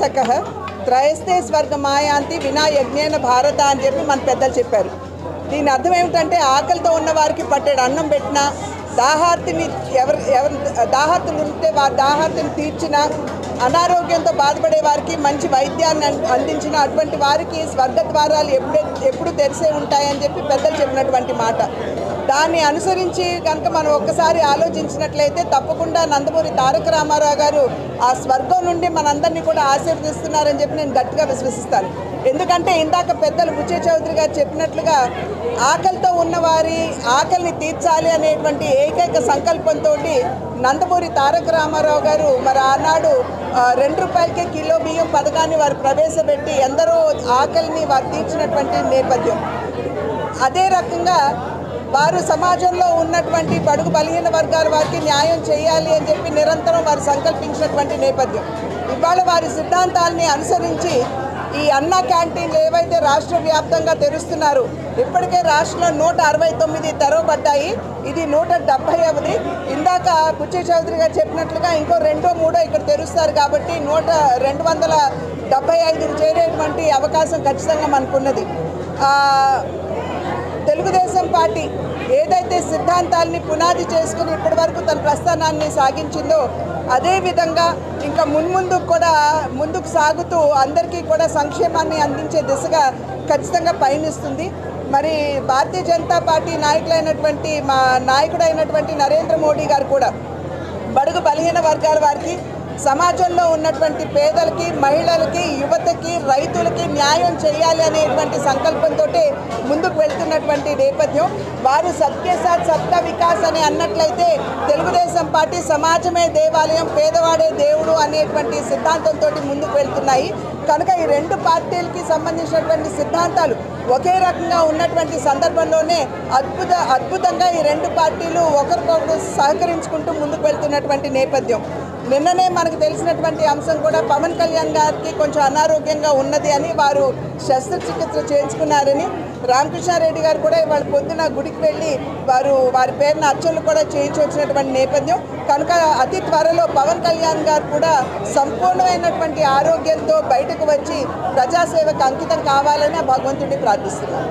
త్రయస్తకః త్రయస్తే స్వర్గమాయాంతి వినా యజ్ఞేన భారత అని చెప్పి మన పెద్దలు చెప్పారు. దీని అర్థం ఏమిటంటే ఆకలితో ఉన్న వారికి పట్టెడు అన్నం పెట్టినా, దాహార్తులు ఉంటే వారి దాహార్తిని తీర్చిన, అనారోగ్యంతో బాధపడే వారికి మంచి వైద్యాన్ని అందించిన అటువంటి వారికి స్వర్గద్వారాలు ఎప్పుడు తెరిసే ఉంటాయని చెప్పి పెద్దలు చెప్పినటువంటి మాట. దాన్ని అనుసరించి కనుక మనం ఒక్కసారి ఆలోచించినట్లయితే తప్పకుండా నందమూరి తారక రామారావు గారు ఆ స్వర్గం నుండి మనందరినీ కూడా ఆశీర్వదిస్తున్నారని చెప్పి నేను గట్టిగా విశ్వసిస్తాను. ఎందుకంటే ఇందాక పెద్దలు బుచ్చయ్య చౌదరి గారు చెప్పినట్లుగా ఆకలితో ఉన్నవారి ఆకలిని తీర్చాలి అనేటువంటి ఏకైక సంకల్పంతో నందమూరి తారక రామారావు గారు మరి ఆనాడు 2 రూపాయలకే కిలో బియ్యం పథకాన్ని వారు ప్రవేశపెట్టి ఎందరో ఆకలిని వారు తీర్చినటువంటి నేపథ్యం. అదే రకంగా వారు సమాజంలో ఉన్నటువంటి బడుగు బలహీన వర్గాల వారికి న్యాయం చేయాలి అని చెప్పి నిరంతరం వారు సంకల్పించినటువంటి నేపథ్యం. ఇవాళ వారి సిద్ధాంతాలని అనుసరించి ఈ అన్న క్యాంటీన్లు ఏవైతే రాష్ట్ర వ్యాప్తంగా తెరుస్తున్నారు, ఇప్పటికే రాష్ట్రంలో 169 తెరవబడ్డాయి. ఇది 170వ. ఇందాక బుచ్చయ్య చౌదరి గారు చెప్పినట్లుగా ఇంకో 2, 3 ఇక్కడ తెరుస్తారు కాబట్టి 275 చేరేటువంటి అవకాశం ఖచ్చితంగా మనకున్నది. తెలుగుదేశం పార్టీ ఏదైతే సిద్ధాంతాలని పునాది చేసుకుని ఇప్పటి వరకు తన ప్రస్థానాన్ని సాగించిందో అదేవిధంగా ఇంకా ముందుకు సాగుతూ అందరికీ కూడా సంక్షేమాన్ని అందించే దిశగా ఖచ్చితంగా పయనిస్తుంది. మరి భారతీయ జనతా పార్టీ మా నాయకుడైనటువంటి నరేంద్ర మోడీ గారు కూడా బడుగు బలహీన వర్గాల వారికి, సమాజంలో ఉన్నటువంటి పేదలకి, మహిళలకి, యువతకి, రైతులకి న్యాయం చేయాలి అనేటువంటి సంకల్పంతో ముందుకు వెళ్తున్నటువంటి నేపథ్యం. వారు సబ్కే సాత్ సబ్కా వికాస్ అని అన్నట్లయితే తెలుగుదేశం పార్టీ సమాజమే దేవాలయం, పేదవాడే దేవుడు అనేటువంటి సిద్ధాంతంతో ముందుకు వెళ్తున్నాయి. కనుక ఈ 2 పార్టీలకి సంబంధించినటువంటి సిద్ధాంతాలు ఒకే రకంగా ఉన్నటువంటి సందర్భంలోనే అద్భుతంగా ఈ 2 పార్టీలు ఒకరికొకరు సహకరించుకుంటూ ముందుకు వెళ్తున్నటువంటి నేపథ్యం. నిన్ననే మనకు తెలిసినటువంటి అంశం కూడా పవన్ కళ్యాణ్ గారికి కొంచెం అనారోగ్యంగా ఉన్నది అని వారు శస్త్రచికిత్స చేయించుకున్నారని, రామకృష్ణారెడ్డి గారు కూడా ఇవాళ పొద్దున గుడికి వెళ్ళి వారి పేరున అర్చనలు కూడా చేయించవచ్చినటువంటి నేపథ్యం. కనుక అతి త్వరలో పవన్ కళ్యాణ్ గారు కూడా సంపూర్ణమైనటువంటి ఆరోగ్యంతో బయటకు వచ్చి ప్రజాసేవకు అంకితం కావాలని భగవంతుడిని ప్రార్థిస్తున్నారు.